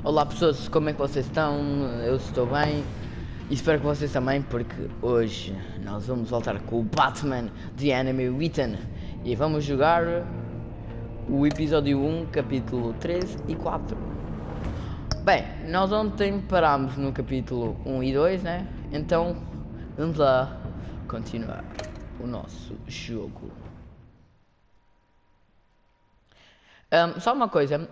Olá pessoas, como é que vocês estão? Eu estou bem e espero que vocês também, porque hoje nós vamos voltar com o Batman The Enemy Written e vamos jogar o episódio 1, capítulo 3 e 4. Bem, nós ontem parámos no capítulo 1 e 2, né? Então vamos lá continuar o nosso jogo. Só uma coisa,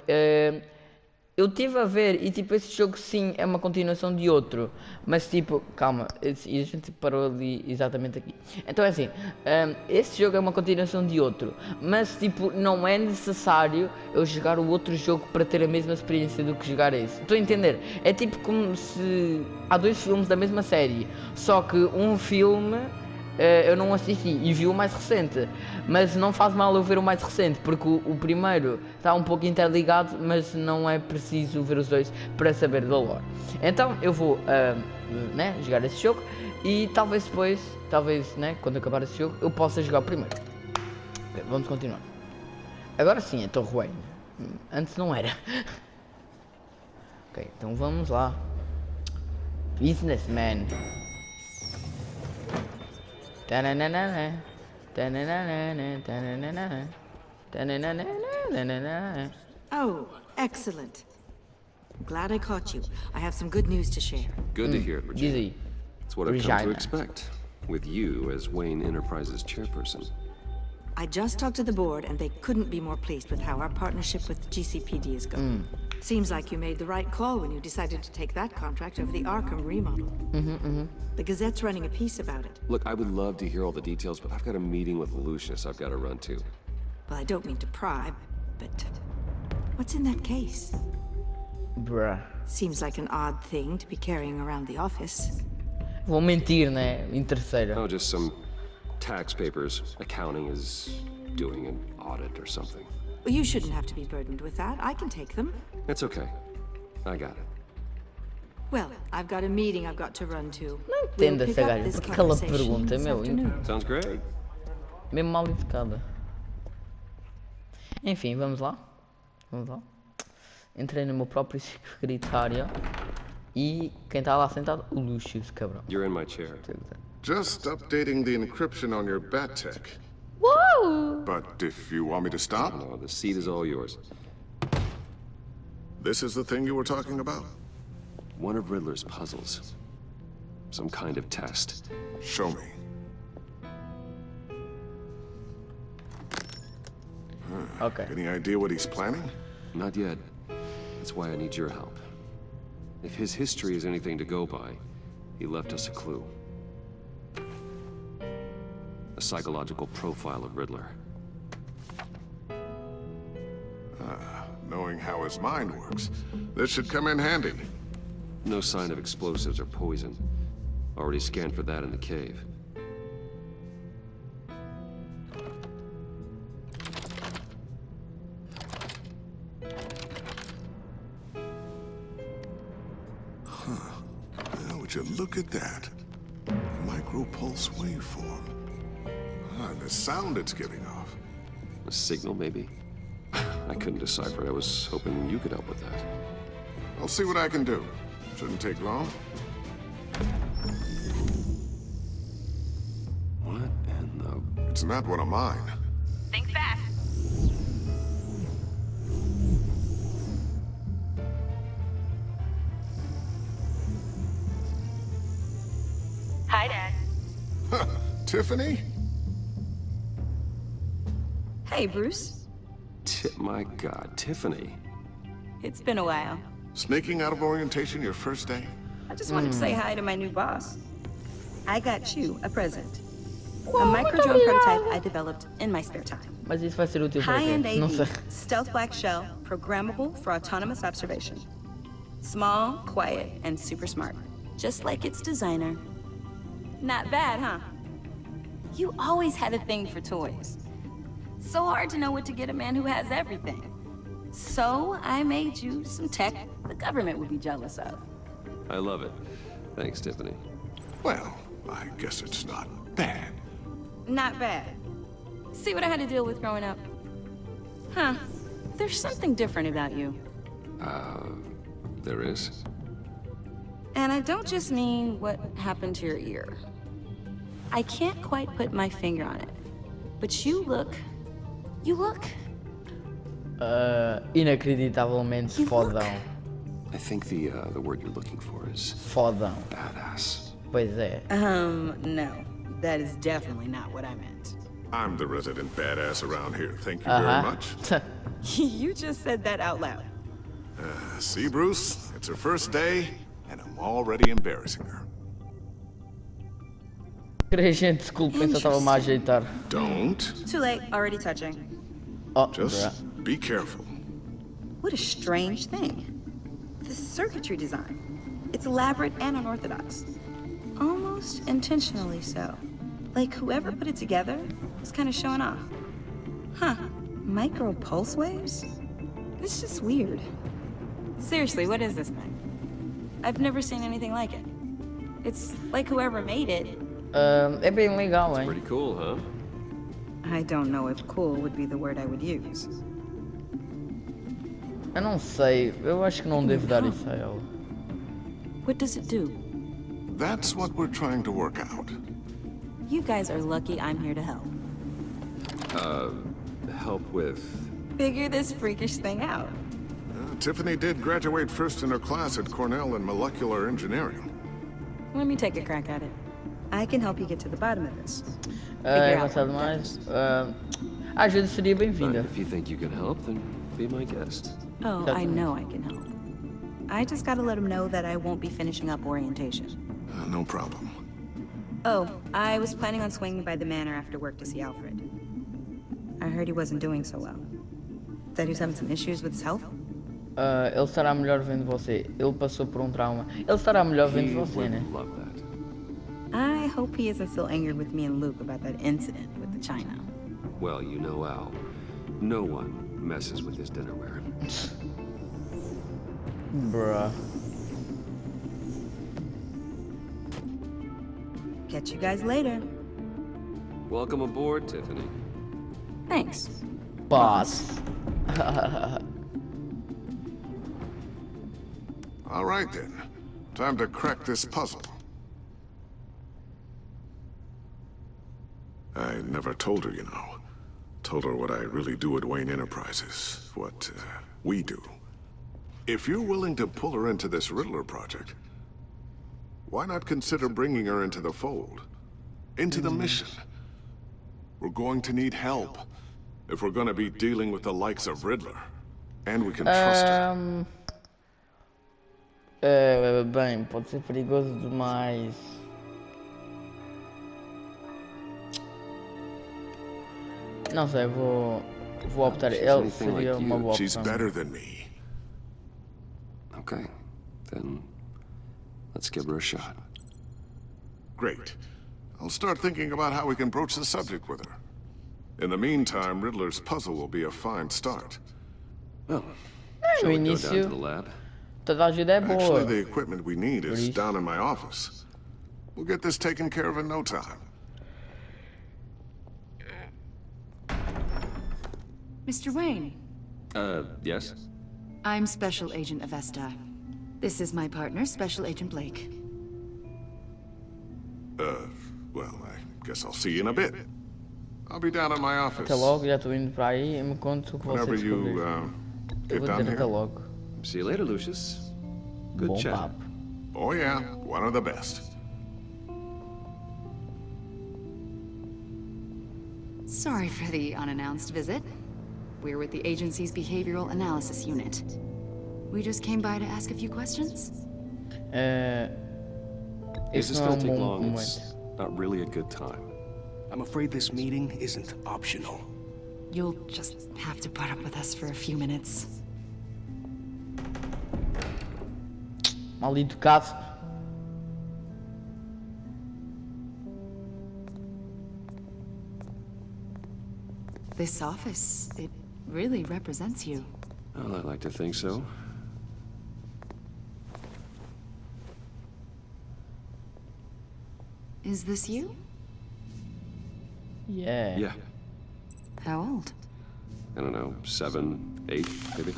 eu estive a ver e tipo, esse jogo sim é uma continuação de outro, mas tipo, calma, e a gente parou ali exatamente aqui. Então é assim, esse jogo é uma continuação de outro, mas tipo, não é necessário eu jogar o outro jogo para ter a mesma experiência do que jogar esse. Estou a entender? É tipo como se há dois filmes da mesma série, só que um filme eu não assisti e vi o mais recente, mas não faz mal eu ver o mais recente, porque o primeiro está um pouco interligado, mas não é preciso ver os dois para saber da lore. Então eu vou né, jogar esse jogo e talvez depois, né, quando acabar esse jogo, eu possa jogar o primeiro. Okay, vamos continuar. Agora sim é Torre Wayne. Antes não era. Ok, então vamos lá. Businessman. Oh, excellent. Glad I caught you. I have some good news to share. Good to hear, Regina. Dizzy. It's what I've come to expect, with you as Wayne Enterprises chairperson. I just talked to the board, and they couldn't be more pleased with how our partnership with GCPD is going. Seems like you made the right call when you decided to take that contract over the Arkham remodel. The Gazette's running a piece about it. Look, I would love to hear all the details, but I've got a meeting with LUCIUS I've got to run to. Well, I don't mean to pry, but what's in that case? Bruh. Seems like an odd thing to be carrying around the office. Vou mentir, né? Em terceira. Oh, just some tax papers. Accounting is doing an audit or something. Well, you shouldn't have to be burdened with that. I can take them. It's okay. I got it. Well, I've got a meeting I've got to run to. Não entendo essa gaja. Porque aquela pergunta, meu. Sounds great. Mesmo mal educada. Enfim, vamos lá. Vamos lá. Entrei no meu próprio escritório. E quem está lá sentado? O Lucius, cabrão. You're in my chair. Just updating the encryption on your bat tech. Whoa! But if you want me to stop, No, the seat is all yours. this is the thing you were talking about? One of Riddler's puzzles. Some kind of test. Show me. Ok. Any idea what he's planning? Not yet. That's why I need your help. If his history is anything to go by, he left us a clue. A psychological profile of Riddler. Knowing how his mind works, this should come in handy. No sign of explosives or poison. Already scanned for that in the cave. Now, would you look at that? Micropulse waveform. And the sound it's giving off. A signal, maybe? I couldn't decipher it. I was hoping you could help with that. I'll see what I can do. Shouldn't take long. What in the... It's not one of mine. Think fast. Hi, Dad. Tiffany? Hey, Bruce. My God, Tiffany. It's been a while. Sneaking out of orientation your first day? I just wanted to say hi to my new boss. I got you a present. A micro-drone prototype I developed in my spare time. Mas isso vai ser útil para High-end quê? Não sei. AV, stealth black shell, programmable for autonomous observation. Small, quiet, and super smart. Just like its designer. Not bad, huh? You always had a thing for toys. So hard to know what to get a man who has everything. So I made you some tech the government would be jealous of. I love it. Thanks, Tiffany. Well, I guess it's not bad. Not bad. See what I had to deal with growing up? Huh. There's something different about you. there is. And I don't just mean what happened to your ear. I can't quite put my finger on it, but you look... Inacreditavelmente fodão. I think the word you're looking for is Fodão. badass. Pois é. No. That is definitely not what I meant. I'm the resident badass around here. Thank you very much. You just said that out loud. See, Bruce? It's her first day, and I'm already embarrassing her. Queria gente, desculpa, eu só estava-me a ajeitar. Don't. Too late, already touching. Oh, Just be careful. What a strange thing. The circuitry design. It's elaborate and unorthodox. Almost intentionally so. Like whoever put it together was kind of showing off. Huh. Micro pulse waves? It's just weird. Seriously, what is this thing? I've never seen anything like it. It's like whoever made it. É bem legal, hein? Pretty cool, huh? I don't know if cool would be the word I would use. Eu não sei, eu acho que não devo dar isso a ela. What does it do? That's what we're trying to work out. You guys are lucky I'm here to help. Help with... Figure this freakish thing out. Tiffany did graduate first in her class at Cornell in molecular engineering. Let me take a crack at it. I can help you get to the bottom of this. Avançado mais. A ajuda seria But bem-vinda. if you think you can help, then be my guest. Oh, I know I can help. I just gotta let him know that I won't be finishing up orientation. No problem. Oh, I was planning on swinging by the manor after work to see Alfred. I heard he wasn't doing so well. That he was having some issues with his health? Ele estará melhor vendo você. Ele passou por um trauma. Ele estará melhor vendo He você, would né? love that. I hope he isn't still angered with me and Luke about that incident with the china. Well, you know, Al, no one messes with his dinnerware. Bruh. Catch you guys later. Welcome aboard, Tiffany. Thanks. Boss. All right, then. Time to crack this puzzle. I never told her, you know. Told her what I really do at Wayne Enterprises. What, we do. If you're willing to pull her into this Riddler project, why not consider bringing her into the fold? Into the mission? We're going to need help if we're going to be dealing with the likes of Riddler. And we can trust her. Bem, pode ser perigoso demais. Não sei, vou optar. She's Ele anything seria like uma you. boa She's opção. better than me. Okay, then let's give her a shot. Great. I'll start thinking about how we can broach the subject with her. In the meantime, Riddler's puzzle will be a fine start. Well, No shall we go down início, to the lab? toda a ajuda é Actually, boa. the equipment we need is Please. down in my office. We'll get this taken care of in no time. Mr. Wayne, Yes? I'm Special Agent Avesta. This is my partner, Special Agent Blake. Well, I guess I'll see you in a bit. I'll be down in my office. Até logo, já estou indo para aí e me conto o que você Whenever you, descobrir. Eu get vou down dizer até here. logo. See you later, Lucius. Good Bom chat. papo. Oh yeah, one of the best. Sorry for the unannounced visit. We're with the agency's Behavioral Analysis Unit. We just came by to ask a few questions. Is Isso this não é gonna take bom long? momento. It's not really a good time. I'm afraid this meeting isn't optional. You'll just have to put up with us for a few minutes. Maldito caso. This office, it really represents you. Well, I like to think so. Is this you? Yeah. Yeah, How old? I don't know, 7, 8, maybe?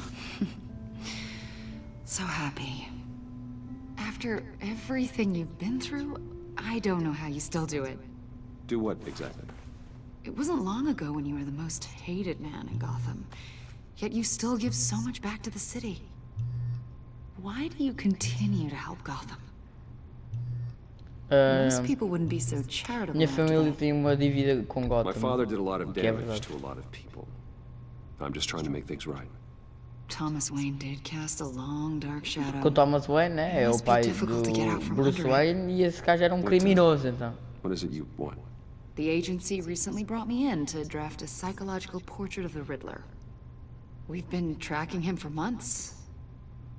So happy. After everything you've been through, I don't know how you still do it. Do what exactly? It wasn't long ago when you were the most hated man in Gotham. Yet you still give so much back to the city. Why do you continue to help Gotham? Most people wouldn't be so charitable Minha after família that. tem uma dívida com My Gotham. father did a lot of que é damage verdade. to a lot of people. I'm just trying to make things right. Thomas Wayne did cast a long, dark shadow. Com o Thomas Wayne, né? É o Must be pai difficult to get out do from Bruce under it. Wayne e esse gajo era um criminoso, então. What is it you want? The agency recently brought me in to draft a psychological portrait of the Riddler. We've been tracking him for months,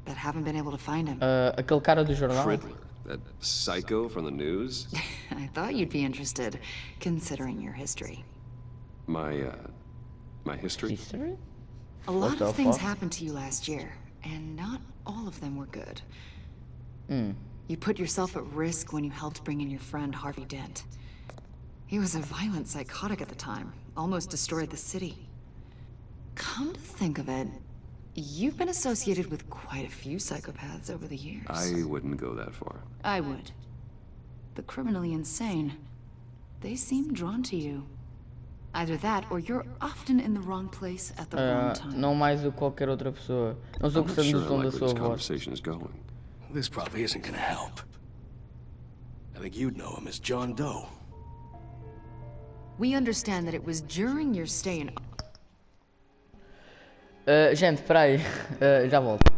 but haven't been able to find him. Aquele cara do jornal. Riddler, that psycho from the news? I thought you'd be interested, considering your history. My history? History? A lot the of things fuck? happened to you last year, and not all of them were good. Hmm. You put yourself at risk when you helped bring in your friend Harvey Dent. He was a violent psychotic at the time, almost destroyed the city. Come to think of it, you've been associated with quite a few psychopaths over the years. I wouldn't go that far. I would. The criminally insane, they seem drawn to you. Either that, or you're often in the wrong place at the wrong time. Não mais do que qualquer outra pessoa. Não sou I'm not gostando sure do I som like da where sua this voz. conversation is going. This probably isn't gonna help. I think you'd know him as John Doe. We understand that it was during your stay in... Gente, espera aí. Já volto.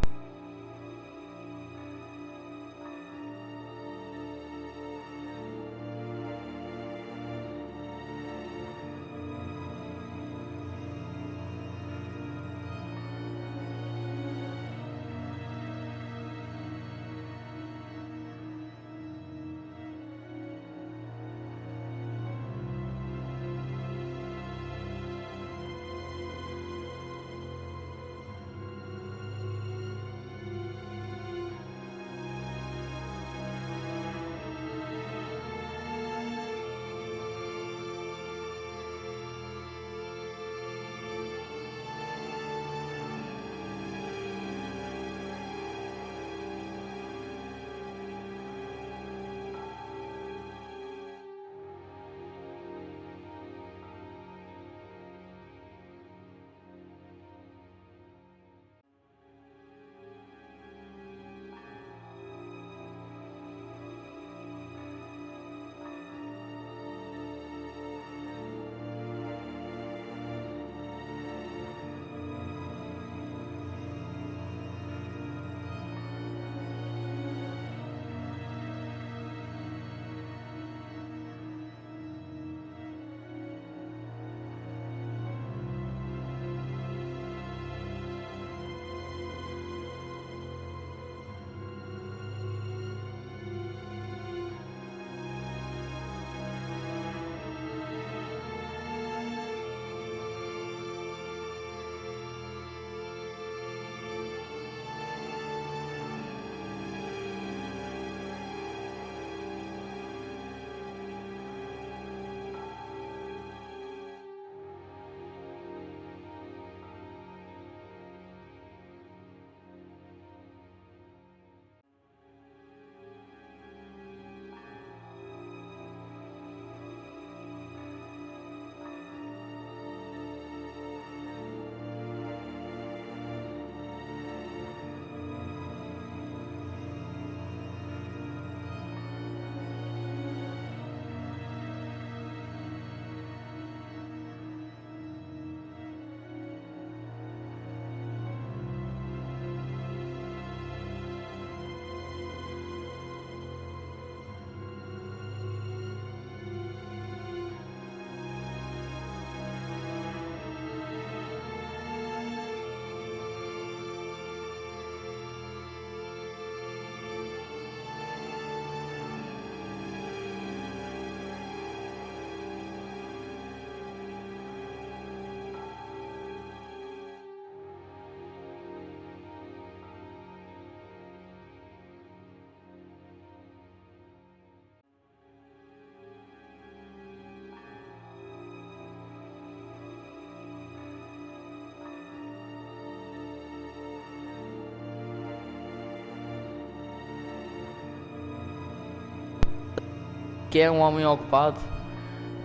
que é um homem ocupado,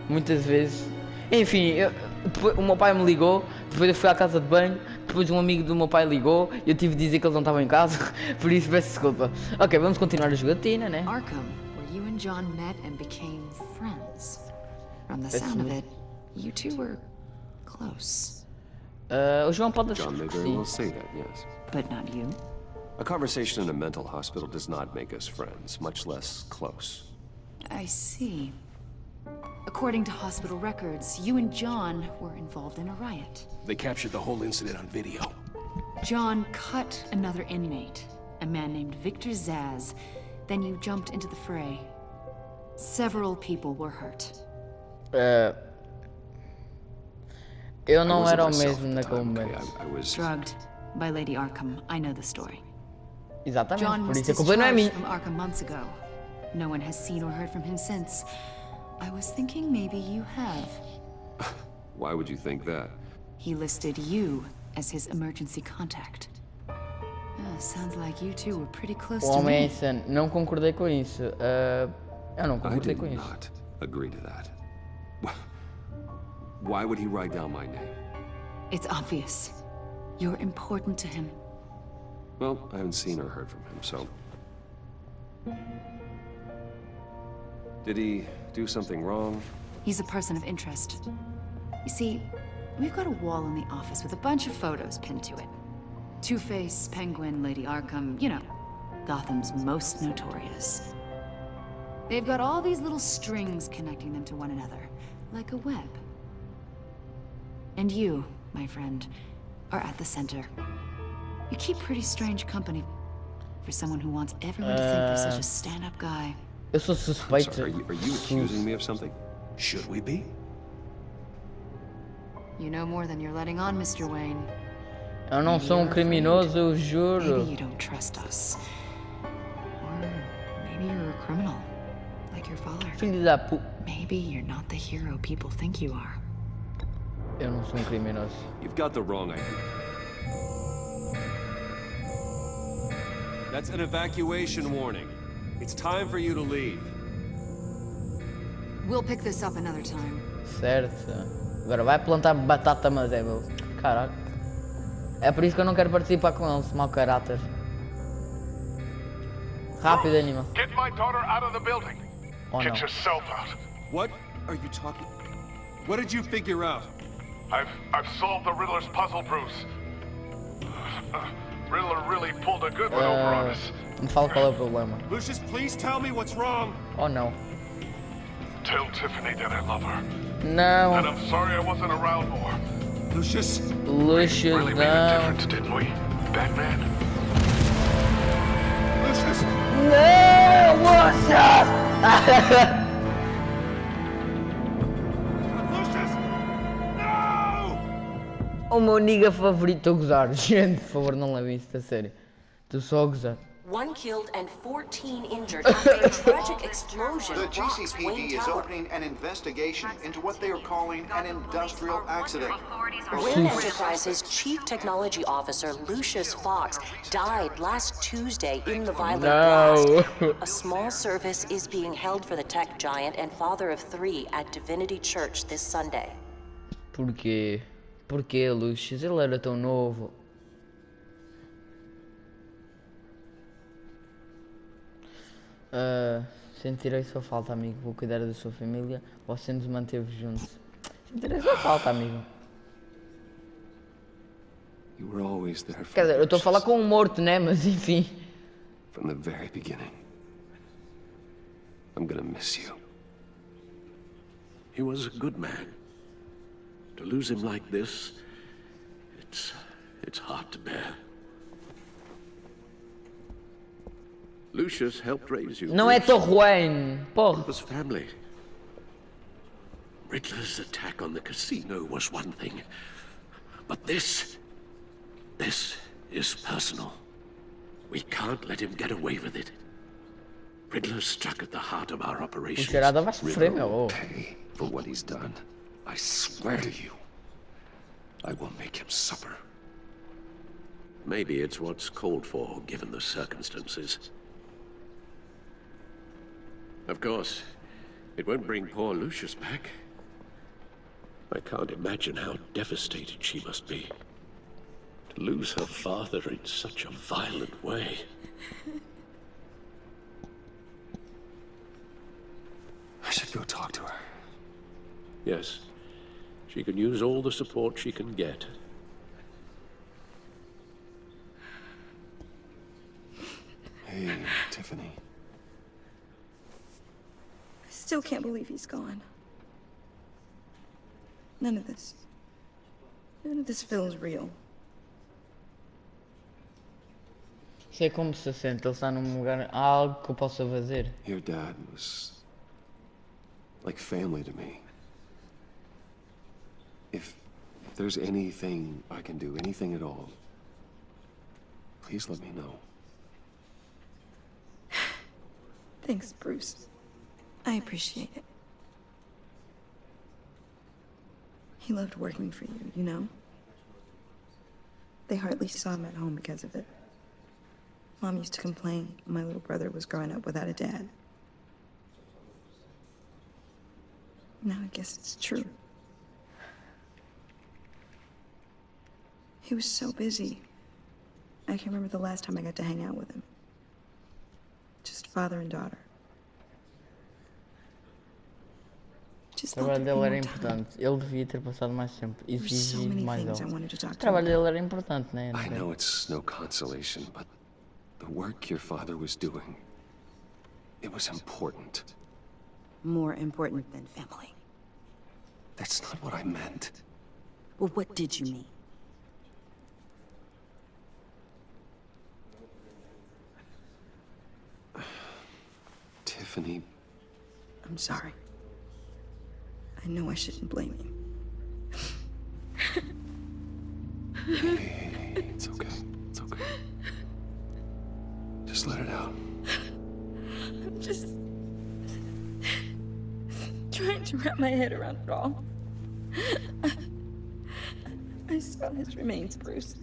muitas vezes. Enfim, depois, o meu pai me ligou, depois eu fui à casa de banho, depois um amigo do meu pai ligou e eu tive de dizer que eles não estavam em casa, por isso peço desculpa. Ok, vamos continuar a jogatina, né? Arkham, where you and John met and became friends. From the sound of it, you two were close. O João pode John may very well say that, yes. But not you. A conversation in a mental hospital does not make us friends, much less close. I see. According to hospital records, you and John were involved in a riot. They captured the whole incident on video. John cut another inmate, a man named Victor Zaz. Then you jumped into the fray. Several people were hurt. Eu não I era o wasn't mesmo myself at the naquele time, momento. okay? I was... Drugged by Lady Arkham. I know the story. Exatamente, John por was isso a culpa não é minha. discharged from Arkham months ago. No one has seen or heard from him since. I was thinking maybe you have. Why would you think that? He listed you as his emergency contact. Sounds like you two were pretty close O to homem é me. insano. Não concordei com isso. Eu não I concordei did com isso. not agree to that. Why would he write down my name? It's obvious. You're important to him. Well, I haven't seen or heard from him, so... Did he do something wrong? He's a person of interest. You see, we've got a wall in the office with a bunch of photos pinned to it. Two-Face, Penguin, Lady Arkham, you know, Gotham's most notorious. They've got all these little strings connecting them to one another, like a web. And you, my friend, are at the center. You keep pretty strange company for someone who wants everyone to think they're such a stand-up guy. Eu sou I'm suspeito. sorry, are you accusing me of something? Should we be? You know more than you're letting on, Mr. Wayne. Eu não sou um criminoso, eu Maybe juro. you don't trust us. Or maybe you're a criminal, like your father. Filho da pu... Maybe you're not the hero people think you are. Eu não sou um criminoso. You've got the wrong idea. That's an evacuation warning. It's time for you to leave. We'll pick this up another time. Certo. Agora vai plantar batata, mas é meu. Caraca. É por isso que eu não quero participar com eles, mau caráter. Rápido, animal. Get my daughter out of the building. Oh, Get no. yourself out. What are you talking... What did you figure out? I've solved the Riddler's puzzle, Bruce. Riddler really pulled a good one over on us. Me fala qual é o problema. Lucius, please tell me what's wrong. Oh não. Tell Tiffany that I love her. Não. And I'm sorry I wasn't around more. Lucius? Lucius, Really made a não. difference, didn't we, Batman? Lucius! Não, moça! Lucius! No! O meu nigga favorito, estou a gozar. Gente, por favor, não levem isso a sério. Estou só a gozar. 1 killed and 14 injured after a tragic explosion The rocks Wayne GCPD is Tower. opening an investigation into what they are calling an industrial accident. Wayne Enterprises Chief Technology Officer Lucius Fox died last Tuesday in the violent No. blast. A small service is being held for the tech giant and father of 3 at Divinity Church this Sunday. Por quê? Por quê, Lucius? Ele era tão novo. Sentirei sua falta, amigo. Vou cuidar da sua família. Você nos manteve juntos. Sentirei sua falta, amigo. You were always there for Quer dizer, eu me, estou a falar Lucius. com um morto, né? Mas enfim. From the very beginning. I'm gonna miss you. He was a good man. To lose him like this, it's hard to bear. Lucius helped raise you. Não é Bruce. Torruane. Porra. It was family. Riddler's attack on the casino was one thing. But this is personal. We can't let him get away with it. Riddler struck at the heart of our O operations. cheirada vai sofrer, meu. Oh. Pay for what he's done. I swear to you, I will make him suffer. Maybe it's what's called for, given the circumstances. Of course, It won't bring poor Lucius back. I can't imagine how devastated she must be. To lose her father in such a violent way. I should go talk to her. Yes, she can use all the support she can get. Hey, Tiffany. I still can't believe he's gone. None of this feels real. Sei como se sente, ele está num lugar, há algo que eu possa fazer. Your dad was like family to me. If there's anything I can do, anything at all, please let me know. Thanks, Bruce. I appreciate it. He loved working for you, you know? They hardly saw him at home because of it. Mom used to complain my little brother was growing up without a dad. Now I guess it's true. He was so busy. I can't remember the last time I got to hang out with him. Just father and daughter. O trabalho dele era importante. Ele devia ter passado mais tempo. Exigir mais dele. O trabalho dele era importante, né? I know it's no consolation, but the work your father was doing, it was important. More important than family. That's not what I meant. Well, what did you mean? Tiffany. I'm sorry. I know I shouldn't blame you. Hey, it's okay. It's okay. Just let it out. I'm just trying to wrap my head around it all. I saw his remains, Bruce.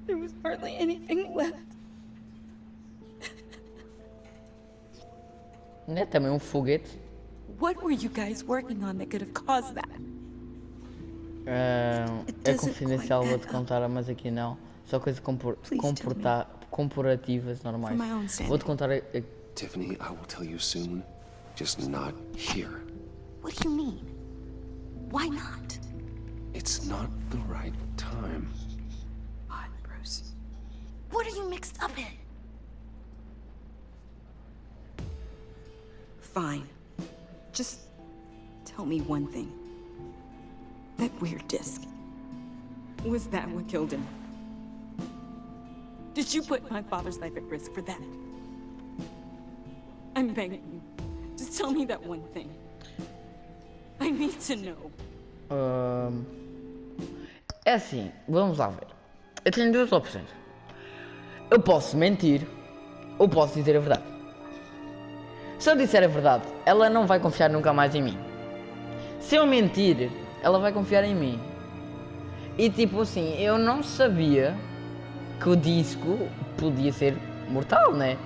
There was hardly anything left. Né? Também foguete. What were you guys working on that could have caused that? É confidencial, vou-te contar, mas aqui não. Só coisas corporativas normais. Vou-te contar. Tiffany, I will tell you soon. Just not here. What do you mean? Why not? It's not the right time. What, Bruce? What are you mixed up in? Fine. Just tell me one thing. That weird disc. Was that what killed him? Did you put my father's life at risk for that? I'm begging you. Just tell me that one thing. I need to know. É assim, vamos lá ver. Eu tenho duas opções. Eu posso mentir ou posso dizer a verdade. Se eu disser a verdade, ela não vai confiar nunca mais em mim. Se eu mentir, ela vai confiar em mim. E tipo assim, eu não sabia que o disco podia ser mortal, né?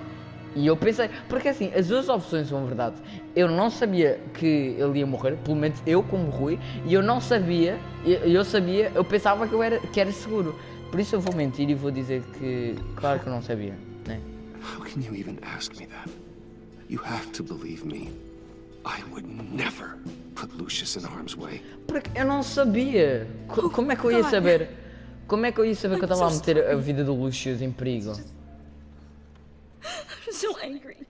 E eu pensei, porque assim, as duas opções são verdade. Eu não sabia que ele ia morrer, pelo menos eu como Rui, e eu não sabia, eu pensava que era seguro. Por isso eu vou mentir e vou dizer que, claro que eu não sabia, né? How can you even ask me that? You have to believe me. I would never put Lucius in harm's way. Porque eu não sabia. Como é que eu ia saber? Como é que eu ia saber que eu estava a meter a vida do Lucius em perigo? I'm so angry.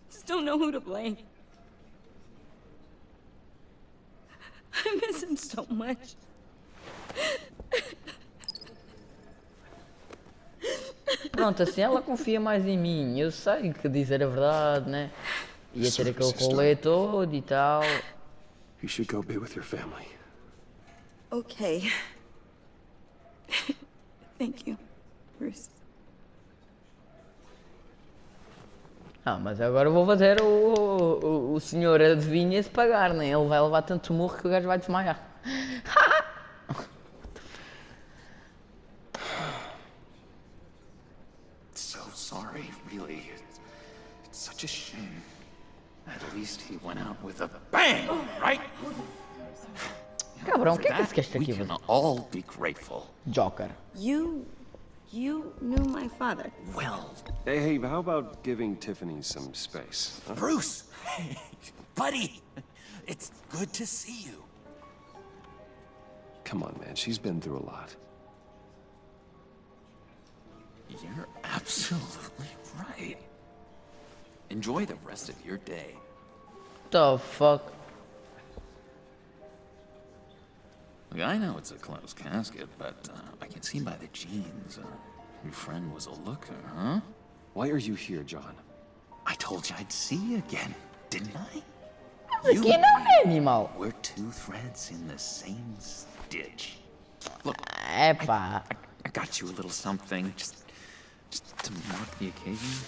Just don't know who to blame. I miss him so much. Pronto, assim ela confia mais em mim. Eu sei que dizer a verdade, né? Ia ter aquele rolê todo e tal. You should go be with your family. Okay. Thank you, Bruce. Mas agora eu vou fazer o senhor adivinha-se pagar, né? Ele vai levar tanto murro que o gajo vai desmaiar. least he went out with a bang, right? Cabrão, o que é que For esse gajo that, está we aqui a can fazer? all be grateful. Joker. You knew my father. Well, Hey, how about giving Tiffany some space? Huh? Bruce, buddy, it's good to see you. Come on, man. She's been through a lot. You're absolutely right. Enjoy the rest of your day. The fuck? Look, I know it's a closed casket, but I can see by the jeans, your friend was a looker, huh? Why are you here, John? I told you I'd see you again, didn't I? Mas aqui não é animal. We're two threads in the same stitch. Look, Epá. I got you a little something, just to mark the occasion.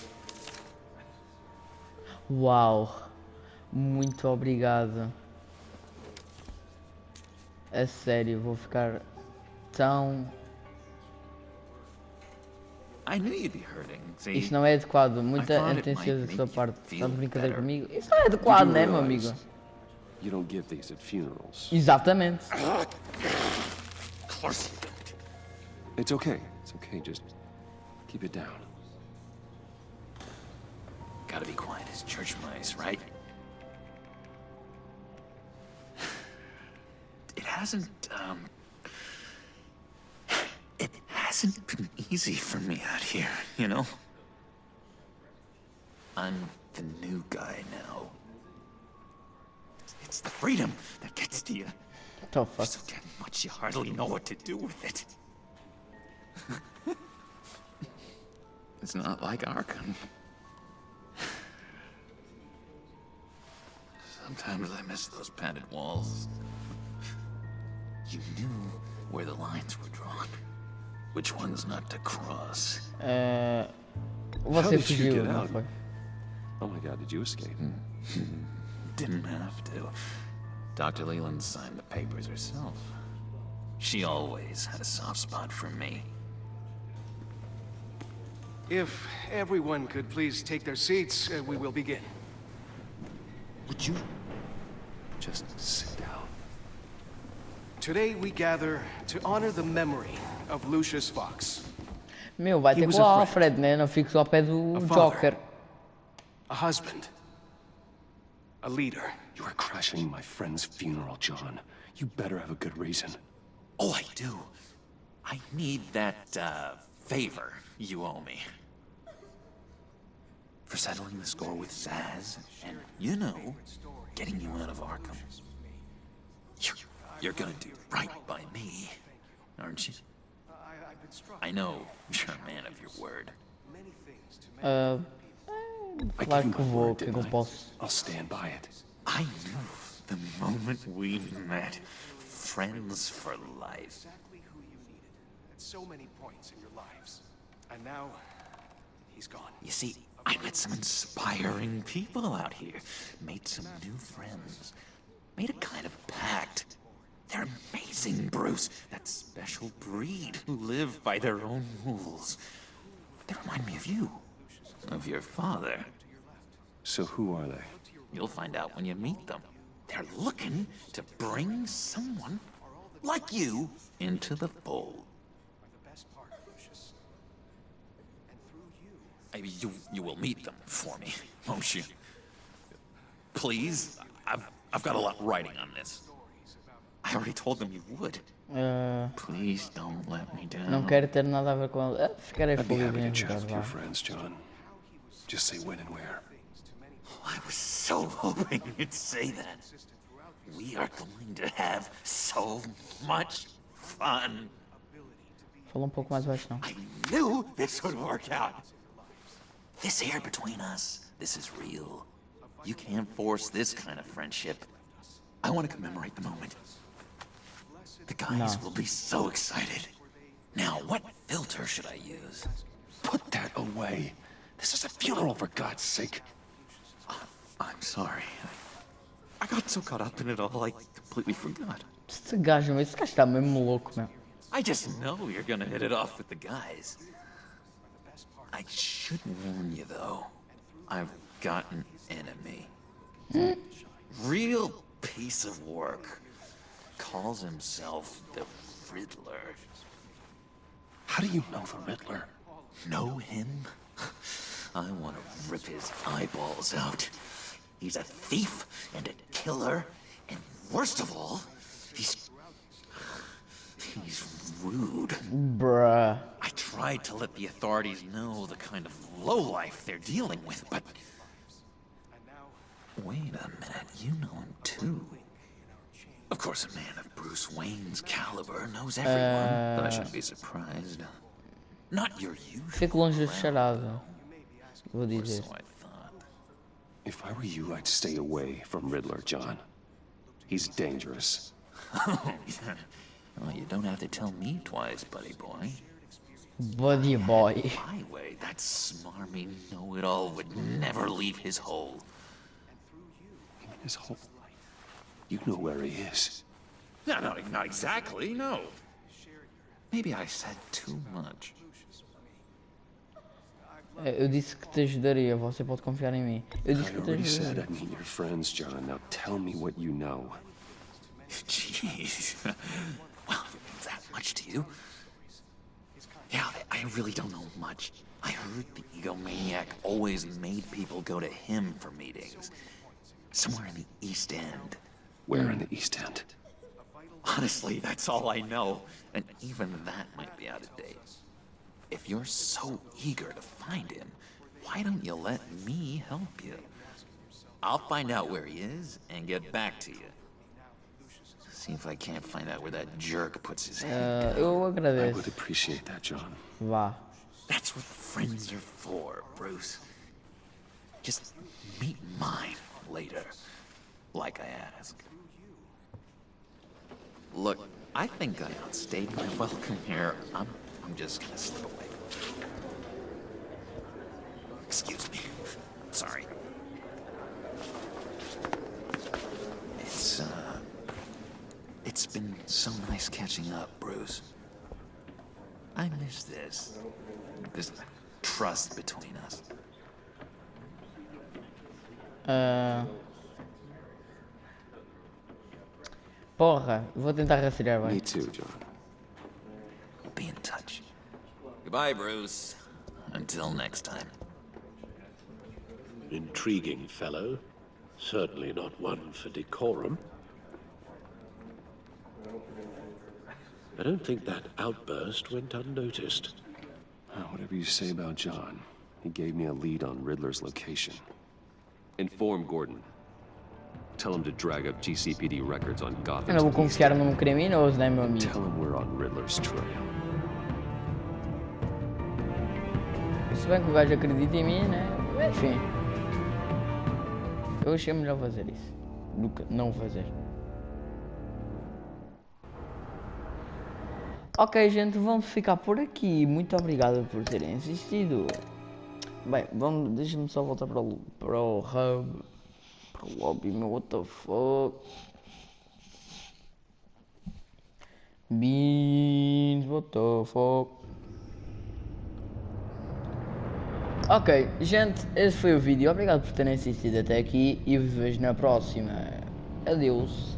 Uau. Muito obrigado. A sério, vou ficar tão... I knew you'd be hurting. See, Isso não é adequado. Muita I thought it atenciosa might da sua make parte. you Está de feel brincadeira better. comigo? Isso não é adequado, You do né, meu realize amigo? You don't give these at funerals. Exatamente. Of course you don't. It's okay. It's okay. Just keep it down. Gotta be quiet as church mice, right? It hasn't been easy for me out here, you know? I'm the new guy now. It's the freedom that gets to you. The fuck? So damn much you hardly know what to do with it. It's not like Arkham. Sometimes I miss those padded walls. You knew where the lines were drawn. Which ones not to cross. How Você did you fugiu, get não out? foi? Oh my God, did you escape? Didn't have to. Dr. Leland signed the papers herself. She always had a soft spot for me. If everyone could please take their seats, we will begin. Would you Just sit down. Today we gather to honor the memory of Lucius Fox, Meu, vai He ter was que ir lá a ao friend. Fred, né? Não fico só ao pé do A father. Joker. a husband, a leader. You are crashing my friend's funeral, John. You better have a good reason. Oh, I do. I need that, favor you owe me. For settling the score with Zaz, and, you know, getting you out of Arkham. You're gonna do right by me, aren't you? I know you're a man of your word. I Claro gave que you my vou, word, que eu didn't I? posso. I'll stand by it. I knew the moment we met. Friends for life. Exactly who you needed at so many points in your lives. And now, he's gone. You see, I met some inspiring people out here. Made some new friends. Made a kind of pact. They're amazing, Bruce. That special breed who live by their own rules. They remind me of you. Of your father. So who are they? You'll find out when you meet them. They're looking to bring someone like you into the fold. You will meet them for me, won't you? Please? I've got a lot writing on this. I already told them you would. Please don't let me down. Não quero ter nada a ver com ele. Ficarei I'd be feliz happy to em chat ajudar, with your vá. friends, John. Just say when and where. I was so hoping you'd say that. We are going to have so much fun. Fala pouco mais baixo, não. I knew this would work out. This air between us, this is real. You can't force this kind of friendship. I want to commemorate the moment. The guys will be so excited. Now, what filter should I use? Put that away. This is a funeral, for God's sake. I'm sorry. I got so caught up in it all, I completely forgot. Esse gajo está mesmo louco, meu. I just know you're gonna hit it off with the guys. I should warn you, though. I've got an enemy. Real piece of work. Calls himself the Riddler. How do you know the Riddler? Know him? I want to rip his eyeballs out. He's a thief and a killer, and worst of all, he's rude. Bruh. I tried to let the authorities know the kind of lowlife they're dealing with, but... Wait a minute, you know him too. Of course, a man of Bruce Wayne's caliber knows everyone, but I shouldn't be surprised. Not your usual. Fico longe da charada. Vou dizer. So I thought. If I were you, I'd stay away from Riddler, John. He's dangerous. Well, you don't have to tell me twice, buddy boy. Buddy boy. My way, that smarmy know-it-all would never leave his hole. His hole? You know where he is. No, not exactly, no. Maybe I said too much. Eu disse que te ajudaria, você pode confiar em mim. Eu disse I que te already said ajudaria. I'd meet your friends, John. Now tell me what you know. Jeez. Well, if it means that much to you. Yeah, I really don't know much. I heard the egomaniac always made people go to him for meetings. Somewhere in the East End. Where in the East End? Honestly, that's all I know. And even that might be out of date. If you're so eager to find him, why don't you let me help you? I'll find out where he is and get back to you. See if I can't find out where that jerk puts his head down. Eu I would agradeço. appreciate that, John. Vá. That's what friends are for, Bruce. Just meet mine later, like I asked. Look, I think I outstayed my welcome here. I'm just gonna slip away. Excuse me. Sorry. It's been so nice catching up, Bruce. I miss this trust between us. Porra, vou tentar rastrear, vai. Me too, John. Be in touch. Goodbye, Bruce. Until next time. Intriguing fellow. Certainly not one for decorum. I don't think that outburst went unnoticed. Whatever you say about John, he gave me a lead on Riddler's location. Inform Gordon. Tell him to drag up GCPD records on Gotham. Eu não vou confiar num criminoso, né, meu amigo? Tell him we're on Riddler's trail. Se bem que o gajo acredita em mim, né? Enfim. Eu achei melhor fazer isso do que não fazer. Ok, gente, vamos ficar por aqui. Muito obrigado por terem assistido. Bem, deixa-me só voltar para o hub, para o lobby, meu what the fuck. Beans, what the fuck. Ok, gente, esse foi o vídeo. Obrigado por terem assistido até aqui e vos vejo na próxima. Adeus.